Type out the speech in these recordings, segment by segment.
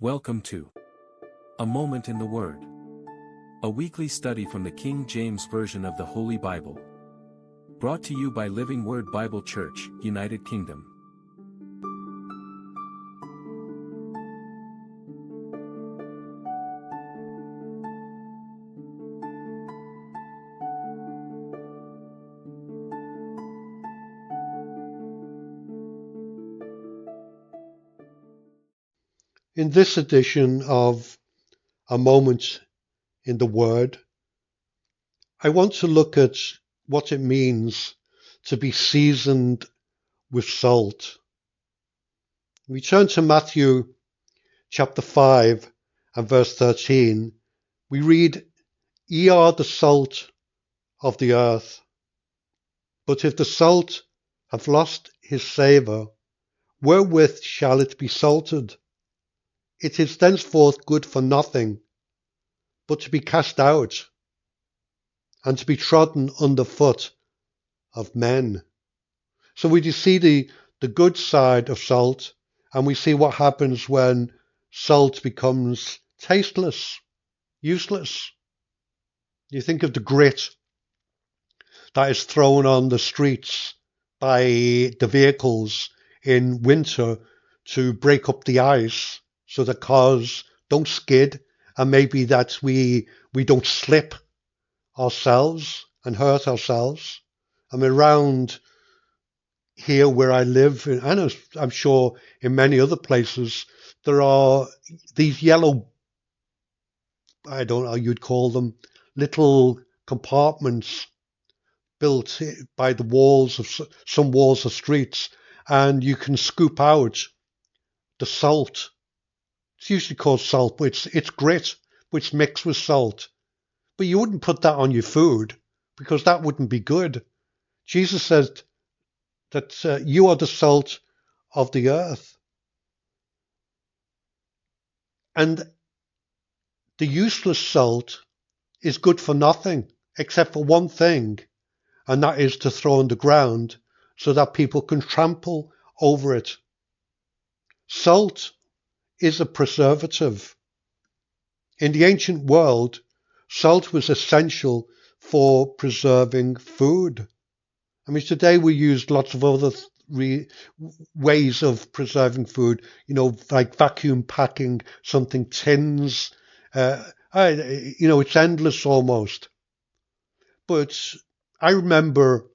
Welcome to A Moment in the Word, a weekly study from the King James Version of the Holy Bible. Brought to you by Living Word Bible Church, United Kingdom. In this edition of A Moment in the Word, I want to look at what it means to be seasoned with salt. We turn to Matthew chapter 5 and verse 13. We read, "Ye are the salt of the earth. But if the salt have lost his savour, wherewith shall it be salted? It is thenceforth good for nothing, but to be cast out, and to be trodden under foot of men." So we see the good side of salt, and we see what happens when salt becomes tasteless, useless. You think of the grit that is thrown on the streets by the vehicles in winter to break up the ice so that cars don't skid, and maybe that we don't slip ourselves and hurt ourselves. I mean, around here where I live, and I'm sure in many other places, there are these yellow, I don't know how you'd call them, little compartments built by the walls of some walls of streets, and you can scoop out the salt. It's usually called salt, but it's grit, which mixed with salt. But you wouldn't put that on your food because that wouldn't be good. Jesus said that you are the salt of the earth. And the useless salt is good for nothing except for one thing, and that is to throw on the ground so that people can trample over it. Salt is a preservative. In the ancient world, salt was essential for preserving food. I mean, today we use lots of other ways of preserving food, like vacuum packing something, tins. It's endless almost. But I remember,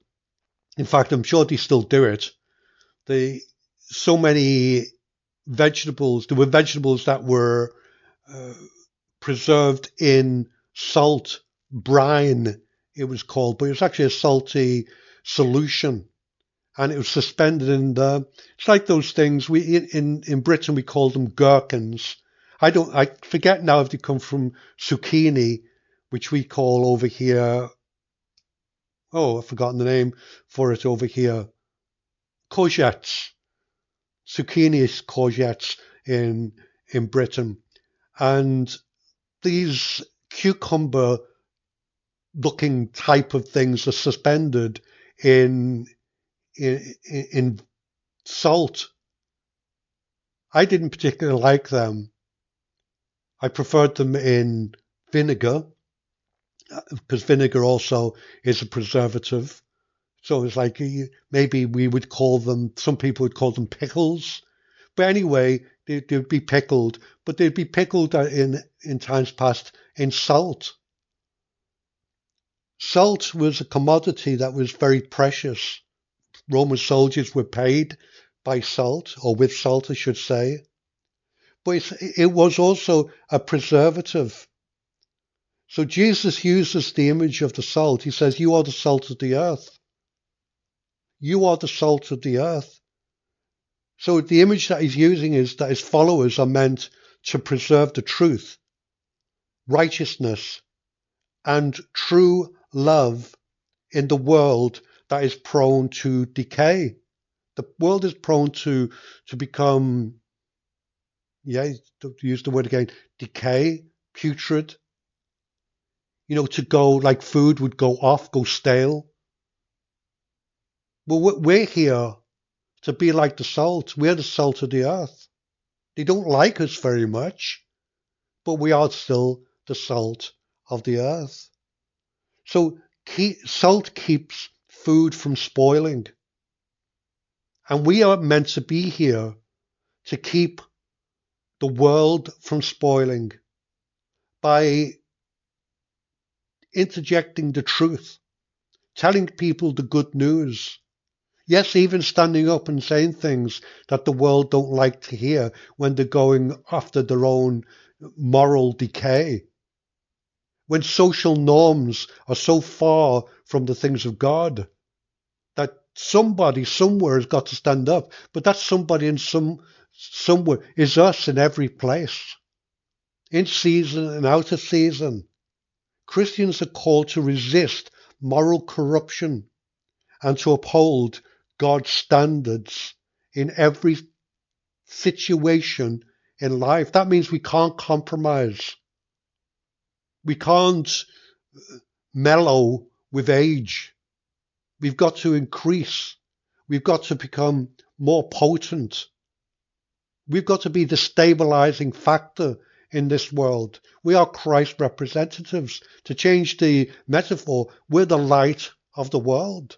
in fact, I'm sure they still do it. So many vegetables. There were vegetables that were preserved in salt brine, it was called, but it was actually a salty solution, and it was suspended in the. It's like those things in Britain we call them gherkins. I forget now if they come from zucchini, which we call over here. Oh, I've forgotten the name for it over here. Courgettes. Zucchini is courgettes in Britain, and these cucumber-looking type of things are suspended in salt. I didn't particularly like them. I preferred them in vinegar, because vinegar also is a preservative. So it's like maybe we would call them, some people would call them pickles. But anyway, they'd be pickled, but they'd be pickled in times past in salt. Salt was a commodity that was very precious. Roman soldiers were paid by salt, or with salt, I should say. But it was also a preservative. So Jesus uses the image of the salt. He says, "You are the salt of the earth. You are the salt of the earth." So the image that he's using is that his followers are meant to preserve the truth, righteousness, and true love in the world that is prone to decay. The world is prone to become, to use the word again, decay, putrid. To go like food would go off, go stale. Well, we're here to be like the salt. We're the salt of the earth. They don't like us very much, but we are still the salt of the earth. So salt keeps food from spoiling. And we are meant to be here to keep the world from spoiling by interjecting the truth, telling people the good news. Yes, even standing up and saying things that the world don't like to hear when they're going after their own moral decay. When social norms are so far from the things of God that somebody somewhere has got to stand up, but that somebody in somewhere is us in every place, in season and out of season. Christians are called to resist moral corruption and to uphold God's standards in every situation in life. That means we can't compromise. We can't mellow with age. We've got to increase. We've got to become more potent. We've got to be the stabilizing factor in this world. We are Christ representatives. To change the metaphor, we're the light of the world.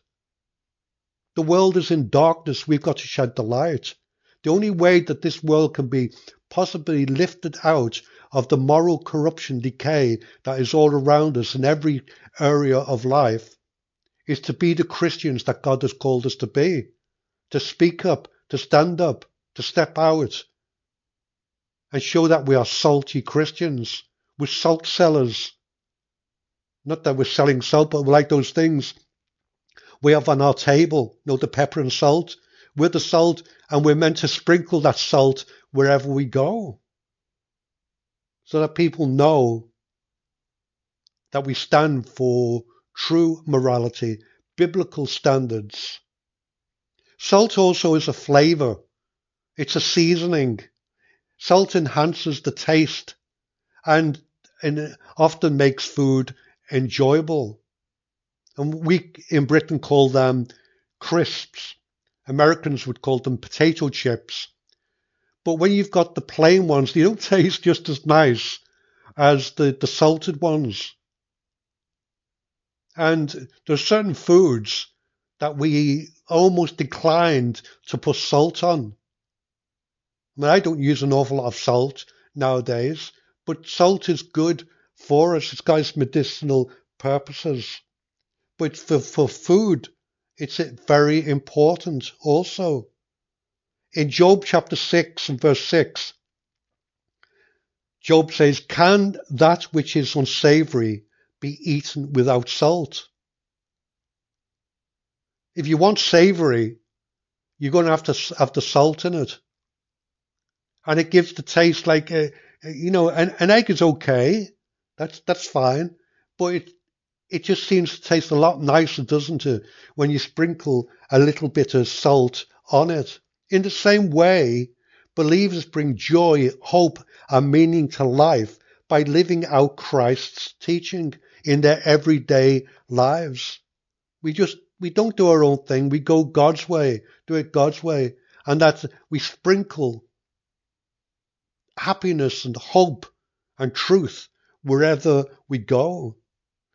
The world is in darkness. We've got to shed the light. The only way that this world can be possibly lifted out of the moral corruption, decay that is all around us in every area of life is to be the Christians that God has called us to be, to speak up, to stand up, to step out and show that we are salty Christians. We're salt sellers. Not that we're selling salt, but we're like those things we have on our table, the pepper and salt. We're the salt, and we're meant to sprinkle that salt wherever we go, so that people know that we stand for true morality, biblical standards. Salt also is a flavor. It's a seasoning. Salt enhances the taste and often makes food enjoyable. And we in Britain call them crisps. Americans would call them potato chips. But when you've got the plain ones, they don't taste just as nice as the salted ones. And there's certain foods that we almost declined to put salt on. I mean, I don't use an awful lot of salt nowadays, but salt is good for us. It's got its medicinal purposes. But for food, it's very important also. In Job chapter 6 and verse 6, Job says, "Can that which is unsavory be eaten without salt?" If you want savory, you're going to have the salt in it. And it gives the taste like, an egg is okay. That's fine. But it just seems to taste a lot nicer, doesn't it, when you sprinkle a little bit of salt on it. In the same way, believers bring joy, hope, and meaning to life by living out Christ's teaching in their everyday lives. We don't do our own thing. We go God's way, do it God's way. And that's, we sprinkle happiness and hope and truth wherever we go.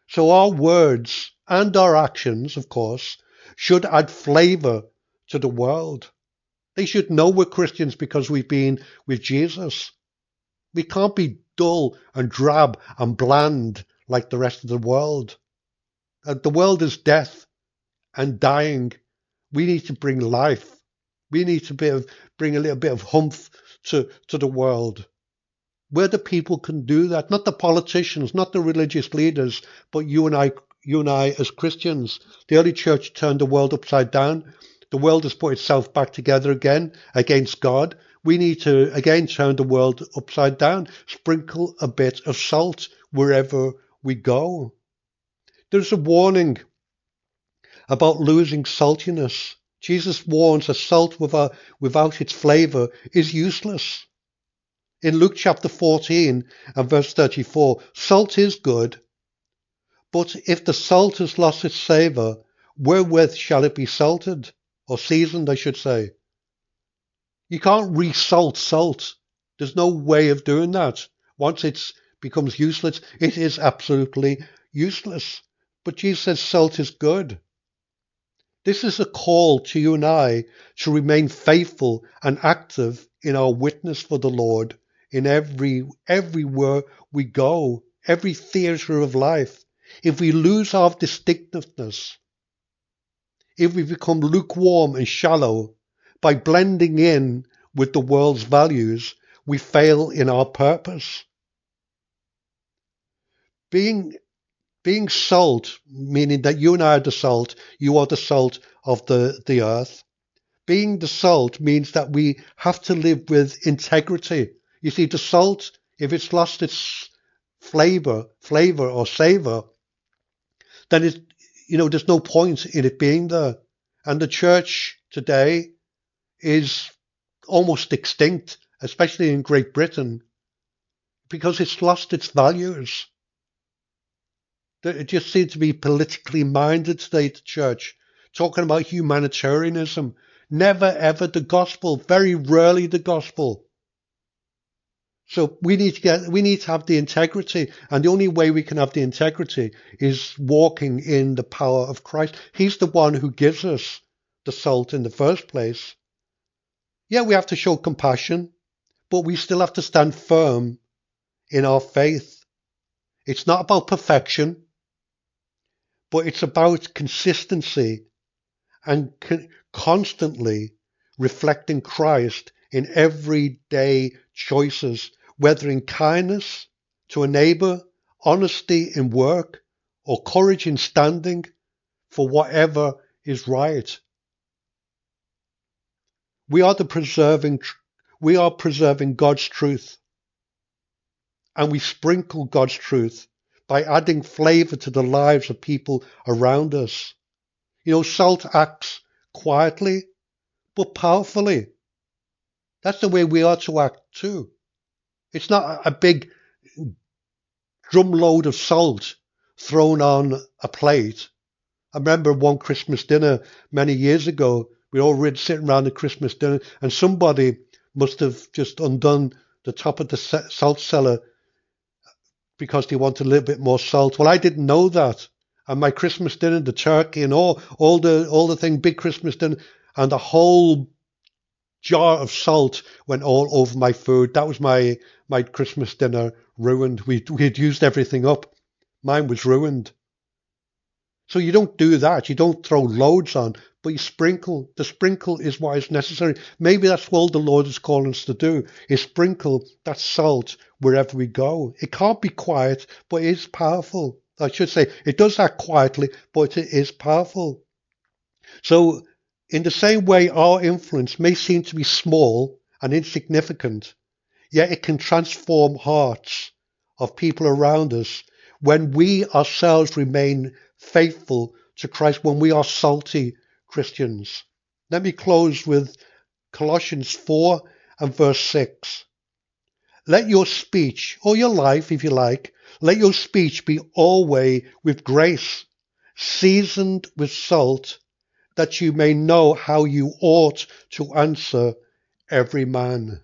So our words and our actions, of course, should add flavor to the world. They should know we're Christians because we've been with Jesus. We can't be dull and drab and bland like the rest of the world. The world is death and dying. We need to bring life. We need to bring a little bit of humph to the world. Where the people can do that, not the politicians, not the religious leaders, but you and I as Christians. The early church turned the world upside down. The world has put itself back together again against God. We need to again turn the world upside down, sprinkle a bit of salt wherever we go. There's a warning about losing saltiness. Jesus warns that salt without its flavor is useless. In Luke chapter 14 and verse 34, salt is good, but if the salt has lost its savor, wherewith shall it be salted? Or seasoned, I should say. You can't re-salt salt. There's no way of doing that. Once it becomes useless, it is absolutely useless. But Jesus says salt is good. This is a call to you and I to remain faithful and active in our witness for the Lord in everywhere we go, every theatre of life. If we lose our distinctiveness, if we become lukewarm and shallow by blending in with the world's values, we fail in our purpose. Being salt, meaning that you and I are the salt, you are the salt of the earth. Being the salt means that we have to live with integrity. You see, the salt, if it's lost its flavor or savor, then there's no point in it being there. And the church today is almost extinct, especially in Great Britain, because it's lost its values. It just seems to be politically minded today, the church, talking about humanitarianism. Never ever the gospel, very rarely the gospel. So we need to have the integrity, and the only way we can have the integrity is walking in the power of Christ. He's the one who gives us the salt in the first place. Yeah, we have to show compassion, but we still have to stand firm in our faith. It's not about perfection, but it's about consistency and constantly reflecting Christ in everyday choices, whether in kindness to a neighbor, honesty in work, or courage in standing for whatever is right. We are preserving God's truth, and we sprinkle God's truth by adding flavor to the lives of people around us. Salt acts quietly but powerfully. That's the way we are to act too. It's not a big drumload of salt thrown on a plate. I remember one Christmas dinner many years ago. We all were sitting around the Christmas dinner, and somebody must have just undone the top of the salt cellar because they wanted a little bit more salt. Well, I didn't know that. And my Christmas dinner, the turkey and all the thing, big Christmas dinner, and the whole jar of salt went all over my food. That was my Christmas dinner ruined. We had used everything up. Mine was ruined. So you don't do that. You don't throw loads on, but you sprinkle. The sprinkle is what is necessary. Maybe that's what the Lord is calling us to do, is sprinkle that salt wherever we go. It can't be quiet, but it is powerful. I should say, it does act quietly, but it is powerful. So in the same way, our influence may seem to be small and insignificant, yet it can transform hearts of people around us when we ourselves remain faithful to Christ, when we are salty Christians. Let me close with Colossians 4 and verse 6. Let your speech, or your life if you like, let your speech be always with grace, seasoned with salt, that you may know how you ought to answer every man.